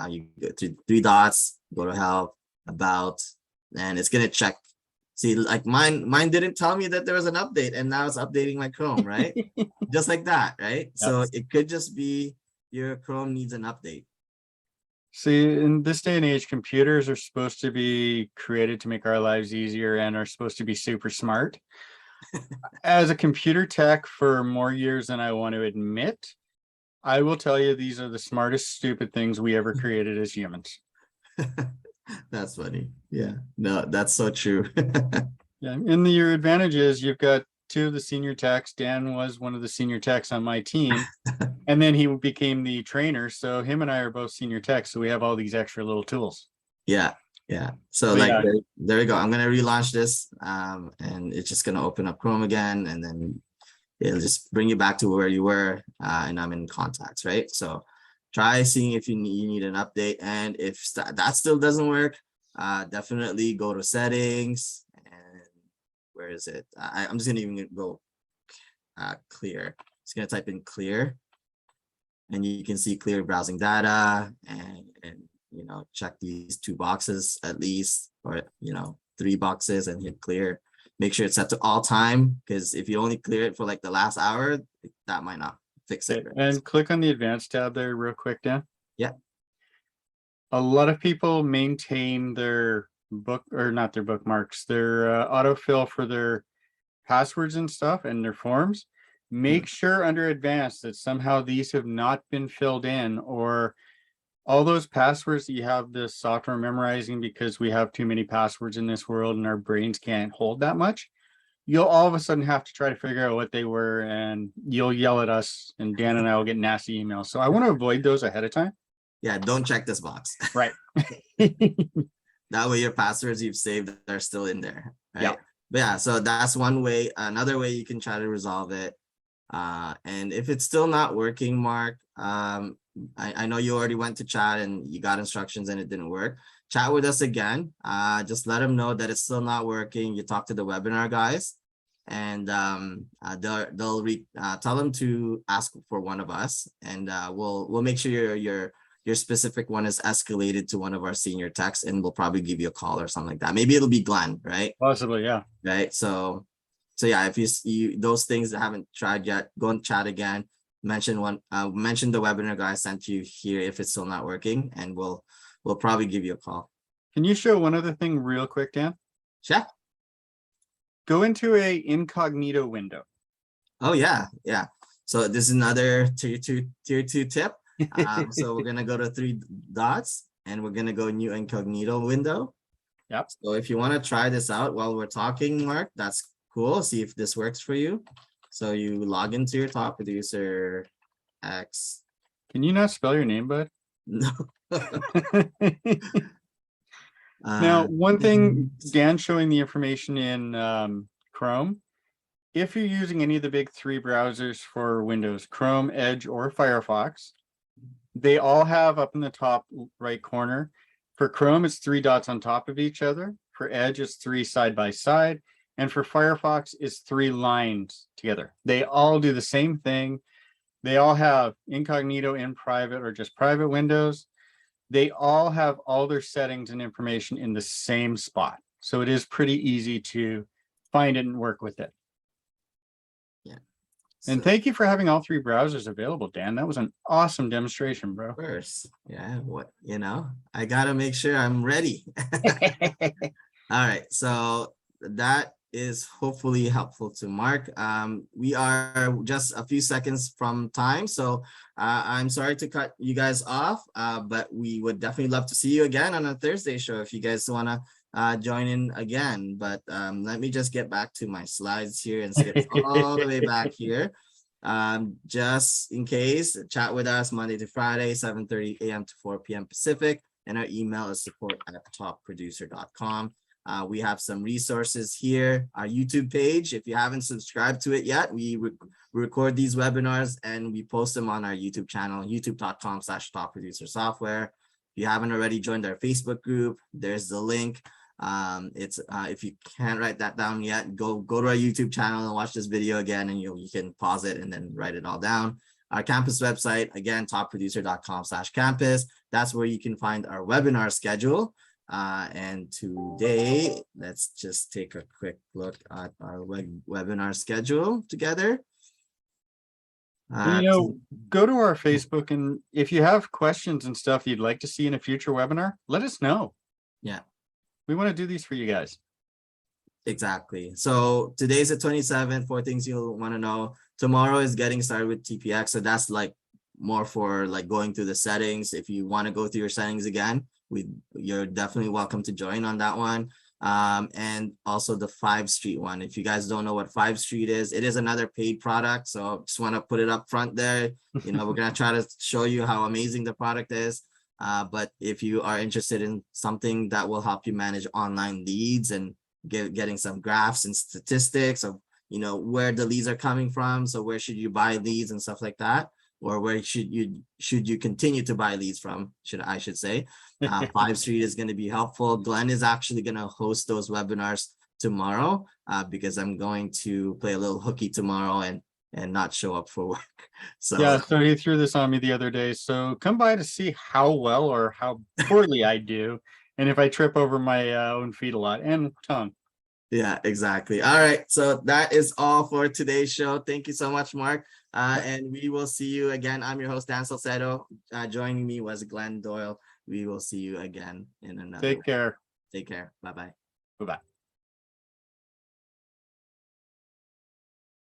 You go to 3 dots, go to help, about, and it's going to check. See, like mine didn't tell me that there was an update, and now it's updating my Chrome, right? Just like that, right? Yep. So it could just be your Chrome needs an update. See, in this day and age, computers are supposed to be created to make our lives easier and are supposed to be super smart. As a computer tech for more years than I want to admit, I will tell you these are the smartest, stupid things we ever created as humans. That's funny. Yeah, no, that's so true. Yeah, and your advantage is you've got 2 of the senior techs. Dan was one of the senior techs on my team, and then he became the trainer. So him and I are both senior techs, so we have all these extra little tools. Yeah, yeah. So but like yeah. There we go. I'm gonna relaunch this, and it's just gonna open up Chrome again, and then it'll just bring you back to where you were, and I'm in contacts, right? So try seeing if you need an update, and if that still doesn't work, definitely go to settings, and where is it? I'm just gonna even go clear. Just gonna type in clear, and you can see clear browsing data, and you know, check these 2 boxes at least, or you know, 3 boxes, and hit clear. Make sure it's set to all time, because if you only clear it for like the last hour, that might not fix it. Right? And click on the advanced tab there real quick, Dan. Yeah. A lot of people maintain their not their bookmarks, their autofill for their passwords and stuff and their forms. Make sure under advanced that somehow these have not been filled in, or all those passwords that you have this software memorizing because we have too many passwords in this world and our brains can't hold that much. You'll all of a sudden have to try to figure out what they were, and you'll yell at us, and Dan and I will get nasty emails. So I want to avoid those ahead of time. Yeah, don't check this box. Right. That way your passwords you've saved are still in there. Right? Yeah. But yeah, so that's one way. Another way you can try to resolve it. And if it's still not working, Mark, I know you already went to chat and you got instructions and it didn't work. Chat with us again. Just let them know that it's still not working. You talk to the webinar guys, and they'll tell them to ask for one of us, and we'll make sure your specific one is escalated to one of our senior techs, and we'll probably give you a call or something like that. Maybe it'll be Glenn, right? Possibly, yeah. Right. So yeah, if you those things that haven't tried yet, go and chat again. Mention the webinar guy sent you here if it's still not working, and we'll probably give you a call. Can you show one other thing real quick, Dan? Sure. Go into a incognito window. Oh yeah. So this is another tier two tip. So we're gonna go to 3 dots, and we're gonna go new incognito window. Yep. So if you want to try this out while we're talking, Mark, that's cool. See if this works for you. So you log into your Top Producer X. Can you not spell your name, bud? No. Now, one thing, Dan showing the information in Chrome, if you're using any of the big 3 browsers for Windows, Chrome, Edge, or Firefox, they all have up in the top right corner. For Chrome, it's 3 dots on top of each other. For Edge, it's 3 side by side. And for Firefox, it's 3 lines together. They all do the same thing. They all have incognito, in private, or just private windows. They all have all their settings and information in the same spot. So it is pretty easy to find it and work with it. Yeah. And thank you for having all 3 browsers available, Dan. That was an awesome demonstration, bro. Of course. Yeah. What, I gotta make sure I'm ready. All right. So that is hopefully helpful to Mark. We are just a few seconds from time, so I'm sorry to cut you guys off, but we would definitely love to see you again on a Thursday show if you guys want to join in again. But let me just get back to my slides here and skip all the way back here. Just in case, chat with us Monday to Friday, 7:30 a.m. to 4 p.m. Pacific, and our email is support@topproducer.com. We have some resources here. Our YouTube page, if you haven't subscribed to it yet, we record these webinars and we post them on our YouTube channel, youtube.com/topproducersoftware. If you haven't already joined our Facebook group, there's the link. If you can't write that down yet, go to our YouTube channel and watch this video again, and you can pause it and then write it all down. Our campus website, again, topproducer.com/campus. That's where you can find our webinar schedule. And today, let's just take a quick look at our webinar schedule together. Go to our Facebook, and if you have questions and stuff you'd like to see in a future webinar, let us know. Yeah. We want to do these for you guys. Exactly. So today's the 27th, 4 things you'll want to know. Tomorrow is getting started with TPX. So that's like more for like going through the settings. If you want to go through your settings again, you're definitely welcome to join on that one. And also the 5 Street one. If you guys don't know what 5 Street is, it is another paid product. So just want to put it up front there. We're going to try to show you how amazing the product is. But if you are interested in something that will help you manage online leads and getting some graphs and statistics of, where the leads are coming from. So where should you buy leads and stuff like that? Or where should you continue to buy leads from, I should say. 5 Street is going to be helpful. Glenn is actually going to host those webinars tomorrow because I'm going to play a little hooky tomorrow and not show up for work. So yeah, so he threw this on me the other day. So come by to see how well or how poorly I do, and if I trip over my own feet a lot and tongue. Yeah, exactly. All right. So that is all for today's show. Thank you so much, Mark. And we will see you again. I'm your host, Dan Salcedo. Joining me was Glenn Doyle. We will see you again in another. Take care. Take care. Bye-bye. Bye-bye.